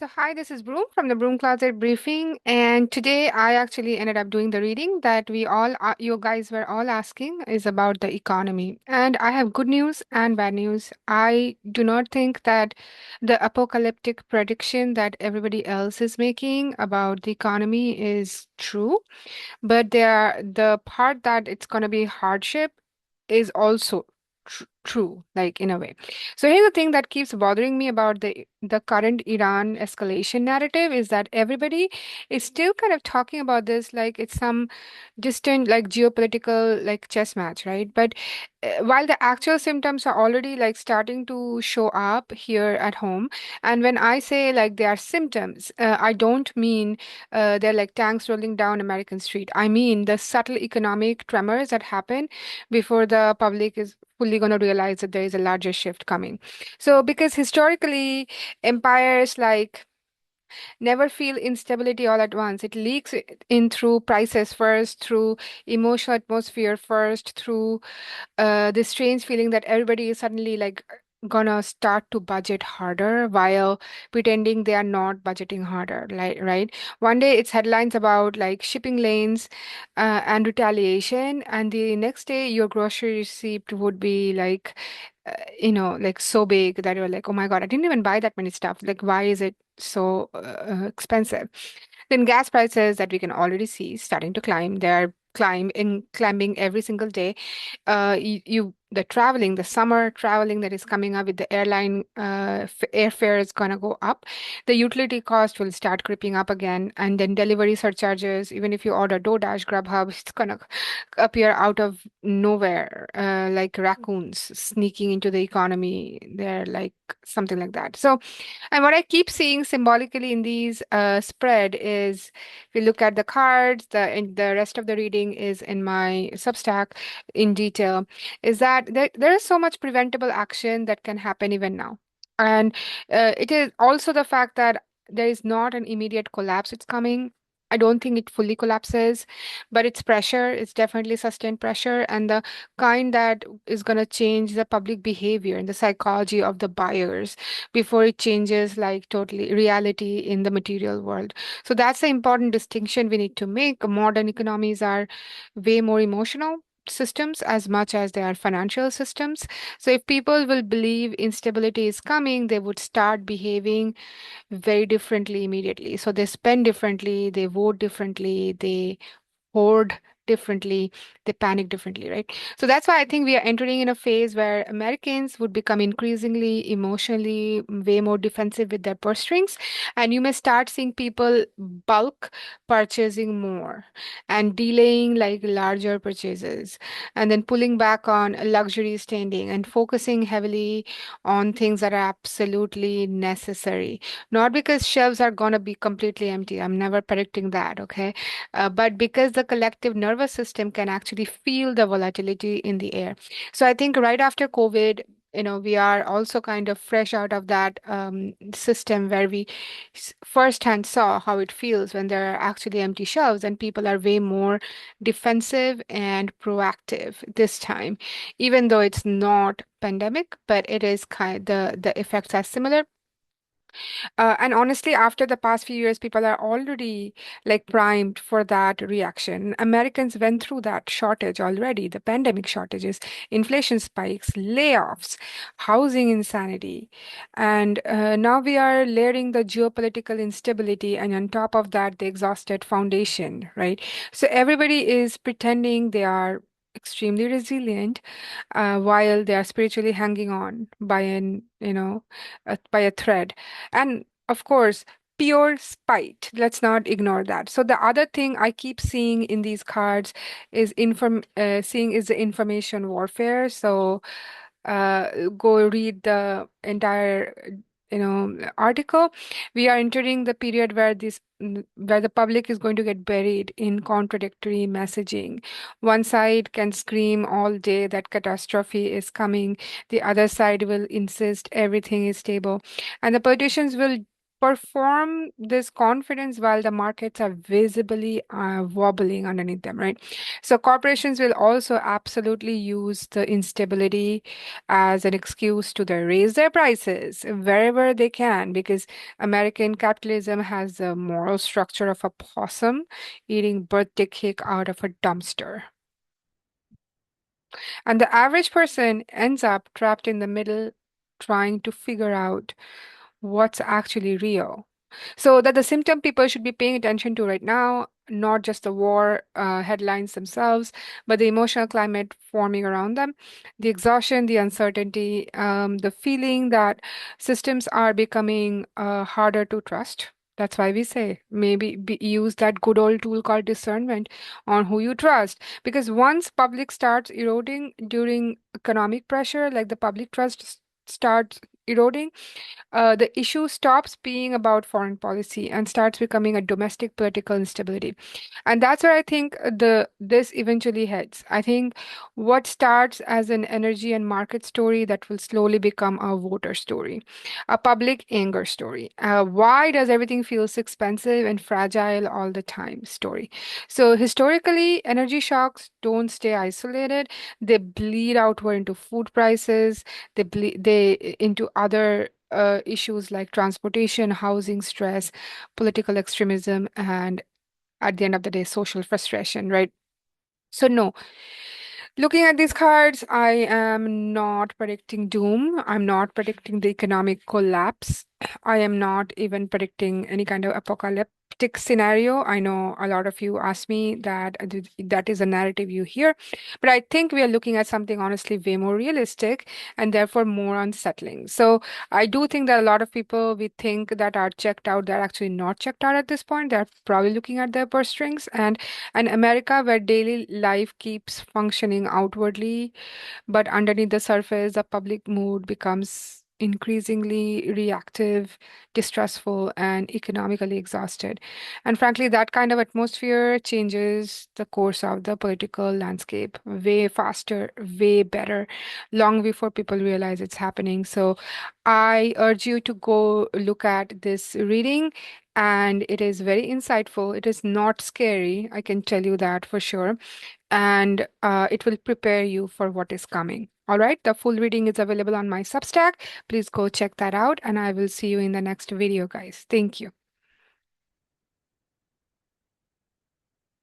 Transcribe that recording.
So, hi, this is Broom from the Broom Closet Briefing. And today I actually ended up doing the reading that you guys were all asking is about the economy. And I have good news and bad news. I do not think that the apocalyptic prediction that everybody else is making about the economy is true. But the part that it's going to be hardship is also true, like in a way. So here's the thing that keeps bothering me about the current Iran escalation narrative is that everybody is still kind of talking about this like it's some distant like geopolitical like chess match, right? But while the actual symptoms are already like starting to show up here at home, and when I say like they are symptoms, I don't mean they're like tanks rolling down American street. I mean the subtle economic tremors that happen before the public is fully going to realize that there is a larger shift coming. So, because historically, empires like never feel instability all at once. It leaks in through prices first, through emotional atmosphere first, through this strange feeling that everybody is suddenly like gonna start to budget harder while pretending they are not budgeting harder, like right. One day it's headlines about like shipping lanes and retaliation, and the next day your grocery receipt would be like like so big that you're like, oh my God, I didn't even buy that many stuff. Like, why is it so expensive? Then gas prices that we can already see starting to climb. They're climbing every single day. The traveling, the summer traveling that is coming up with the airline airfare is gonna go up. The utility cost will start creeping up again, and then delivery surcharges. Even if you order DoorDash, Grubhub, it's gonna appear out of nowhere, like raccoons sneaking into the economy. They're like something like that. So and what I keep seeing symbolically in these spread is, if you look at the cards, the rest of the reading is in my Substack in detail, is that there is so much preventable action that can happen even now. And it is also the fact that there is not an immediate collapse it's coming. I don't think it fully collapses, but it's pressure. It's definitely sustained pressure, and the kind that is going to change the public behavior and the psychology of the buyers before it changes like totally reality in the material world. So that's the important distinction we need to make. Modern economies are way more emotional systems as much as they are financial systems. So if people will believe instability is coming, they would start behaving very differently immediately. So they spend differently, they vote differently, they hoard differently, they panic differently, right? So that's why I think we are entering in a phase where Americans would become increasingly emotionally way more defensive with their purse strings. And you may start seeing people bulk purchasing more and delaying like larger purchases and then pulling back on luxury spending and focusing heavily on things that are absolutely necessary. Not because shelves are going to be completely empty. I'm never predicting that, okay? But because the collective nervous system can actually feel the volatility in the air. So I think right after COVID, we are also kind of fresh out of that system where we firsthand saw how it feels when there are actually empty shelves and people are way more defensive and proactive this time, even though it's not pandemic, but it is kind the effects are similar. And honestly, after the past few years, people are already like primed for that reaction. Americans went through that shortage already, the pandemic shortages, inflation spikes, layoffs, housing insanity. And now we are layering the geopolitical instability, and on top of that, the exhausted foundation, right? So everybody is pretending they are extremely resilient while they are spiritually hanging on by by a thread. And of course, pure spite. Let's not ignore that. So the other thing I keep seeing in these cards is seeing is the information warfare. So go read the entire article. We are entering the period where where the public is going to get buried in contradictory messaging. One side can scream all day that catastrophe is coming, the other side will insist everything is stable, and the politicians will perform this confidence while the markets are visibly wobbling underneath them, right? So corporations will also absolutely use the instability as an excuse to raise their prices wherever they can, because American capitalism has the moral structure of a possum eating birthday cake out of a dumpster. And the average person ends up trapped in the middle, trying to figure out what's actually real. So that the symptom people should be paying attention to right now, not just the war headlines themselves, but the emotional climate forming around them, the exhaustion, the uncertainty, the feeling that systems are becoming harder to trust. That's why we say maybe use that good old tool called discernment on who you trust. Because once public starts eroding during economic pressure, like the public trust starts eroding, the issue stops being about foreign policy and starts becoming a domestic political instability. And that's where I think this eventually heads. I think what starts as an energy and market story that will slowly become a voter story, a public anger story. Why does everything feel so expensive and fragile all the time story? So historically, energy shocks don't stay isolated. They bleed outward into food prices. They into other issues like transportation, housing stress, political extremism, and at the end of the day, social frustration, right? So, no, looking at these cards, I am not predicting doom. I'm not predicting the economic collapse. I am not even predicting any kind of apocalyptic scenario. I know a lot of you ask me that that is a narrative you hear, but I think we are looking at something honestly way more realistic and therefore more unsettling. So I do think that a lot of people we think that are checked out, they're actually not checked out at this point. They're probably looking at their purse strings, and America, where daily life keeps functioning outwardly, but underneath the surface, the public mood becomes increasingly reactive, distrustful, and economically exhausted. And frankly, that kind of atmosphere changes the course of the political landscape way faster, way better, long before people realize it's happening. So I urge you to go look at this reading. And it is very insightful. It is not scary. I can tell you that for sure, and it will prepare you for what is coming. All right, the full reading is available on my Substack. Please go check that out, and I will see you in the next video, guys. Thank you.